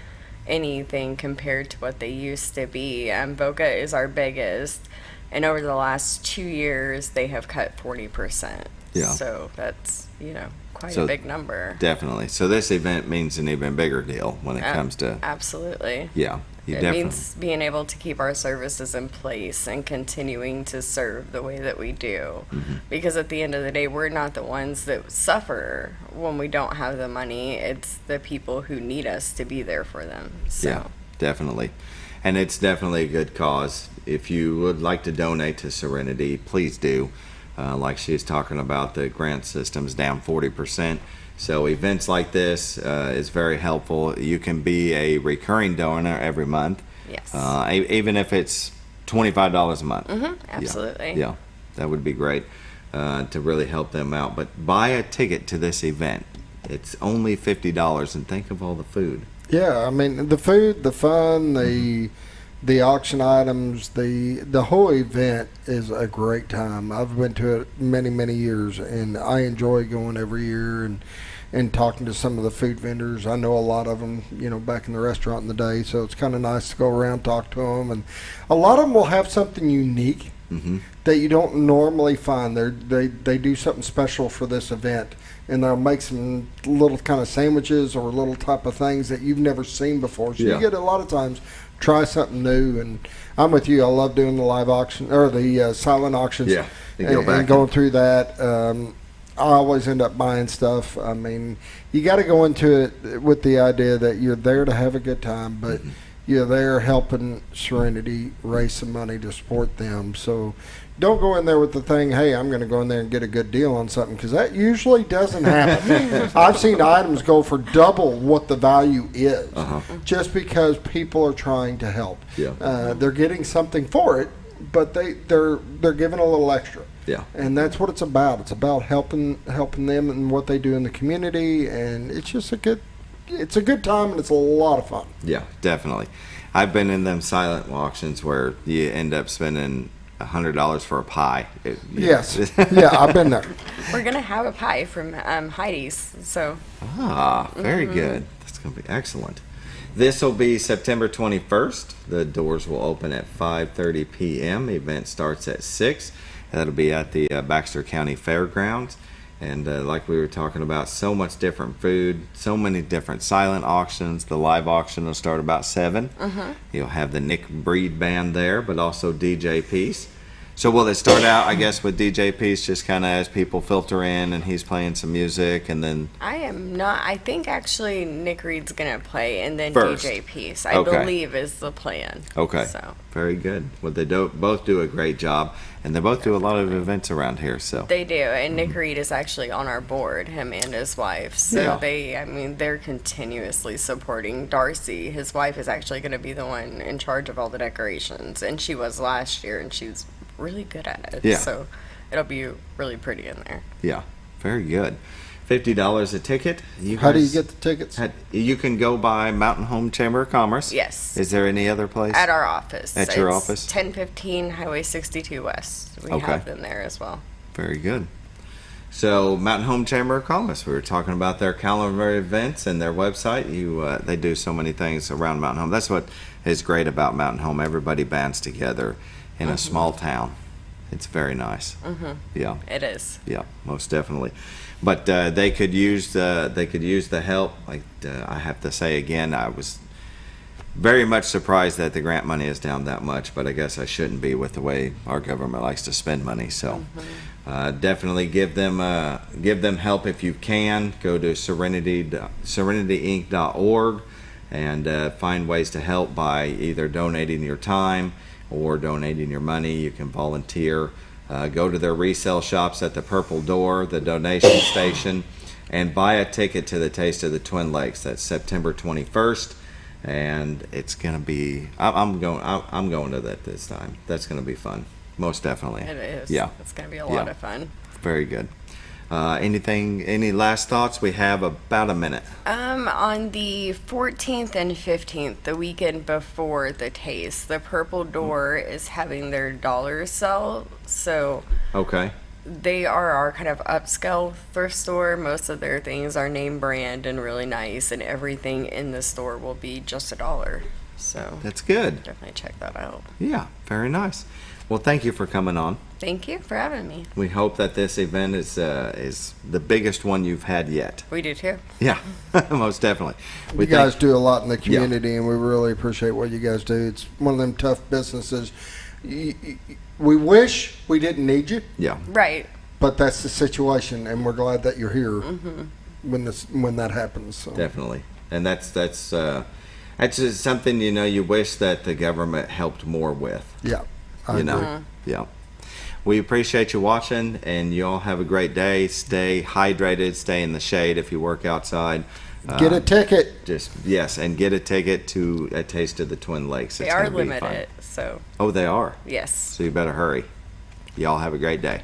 anything compared to what they used to be. Boca is our biggest, and over the last 2 years, they have cut 40%. Yeah. So that's, quite a big number. Definitely. So this event means an even bigger deal when it comes to... Absolutely. Yeah. It means being able to keep our services in place and continuing to serve the way that we do. Because at the end of the day, we're not the ones that suffer when we don't have the money. It's the people who need us to be there for them. So. Yeah, definitely. And it's definitely a good cause. If you would like to donate to Serenity, please do. Like she's talking about, the grant system's down 40%. So events like this is very helpful. You can be a recurring donor every month. Yes. Even if it's $25 a month. Absolutely. Yeah, that would be great to really help them out. But buy a ticket to this event. It's only $50, and think of all the food. Yeah, I mean, the food, the fun, the auction items, the whole event is a great time. I've been to it many years, and I enjoy going every year and talking to some of the food vendors. I know a lot of them, back in the restaurant in the day, so it's kind of nice to go around, talk to them, and a lot of them will have something unique that you don't normally find. They do something special for this event, and they'll make some little kind of sandwiches or little type of things that you've never seen before. So you get a lot of times try something new, and I'm with you. I love doing the live auction or the silent auctions. Yeah, and going through that. I always end up buying stuff. I mean, you got to go into it with the idea that you're there to have a good time, but you're there helping Serenity raise some money to support them. So don't go in there with the thing, hey, I'm going to go in there and get a good deal on something, because that usually doesn't happen. I've seen items go for double what the value is just because people are trying to help. They're getting something for it, but they're giving a little extra. Yeah, and that's what it's about. It's about helping them and what they do in the community, and it's just a good time, and it's a lot of fun. Yeah, definitely. I've been in them silent auctions where you end up spending $100 for a pie. Yes, yeah, I've been there. We're gonna have a pie from Heidi's, so. Very good. That's gonna be excellent. This will be September 21st. The doors will open at 5:30 p.m. Event starts at 6. That'll be at the Baxter County Fairgrounds. And like we were talking about, so much different food, so many different silent auctions. The live auction will start about 7. You'll have the Nick Breed band there, but also DJ Peace. So will it start out, I guess, with DJ Peace, just kind of as people filter in and he's playing some music, and then... I think actually Nick Reed's going to play, and then first. DJ Peace, I believe, is the plan. Okay. So. Very good. Well, they both do a great job, and they both do a lot of events around here. So they do, and Nick Reed is actually on our board, him and his wife. So they're continuously supporting Darcy. His wife is actually going to be the one in charge of all the decorations, and she was last year, and she was really good at it. Yeah. So it'll be really pretty in there. Yeah, very good. $50 a ticket. How do you get the tickets? You can go by Mountain Home Chamber of Commerce. Yes. Is there any other place? At our office. At your office? 1015 Highway 62 West. We have them there as well. Very good. So Mountain Home Chamber of Commerce, we were talking about their calendar events and their website. They do so many things around Mountain Home. That's what is great about Mountain Home. Everybody bands together in a small town. It's very nice. Yeah, it is. Yeah, most definitely. But they could use the help. Like I have to say again, I was very much surprised that the grant money is down that much. But I guess I shouldn't be with the way our government likes to spend money. So definitely give them help if you can. Go to serenity.inc.org and find ways to help by either donating your time or donating your money. You can volunteer. Go to their resale shops at the Purple Door, the donation station, and buy a ticket to the Taste of the Twin Lakes. That's September 21st, and it's gonna be. I'm going to that this time. That's gonna be fun, most definitely. It is. Yeah, it's gonna be a lot of fun. Very good. Any last thoughts? We have about a minute. On the 14th and 15th, the weekend before the Taste, the Purple Door is having their dollar sale. So they are our kind of upscale thrift store. Most of their things are name brand and really nice, and everything in the store will be just $1. So that's good. Definitely check that out. Yeah, very nice. Well, thank you for coming on. Thank you for having me. We hope that this event is the biggest one you've had yet. We do too. Yeah, most definitely. You guys do a lot in the community, and we really appreciate what you guys do. It's one of them tough businesses. We wish we didn't need you. Yeah. Right. But that's the situation, and we're glad that you're here when that happens. So. Definitely, and that's just something you wish that the government helped more with. Yeah. I agree. Yeah. We appreciate you watching, and you all have a great day. Stay hydrated, stay in the shade if you work outside. Get a ticket. And get a ticket to A Taste of the Twin Lakes. They are limited, so. Oh, they are? Yes. So you better hurry. Y'all have a great day.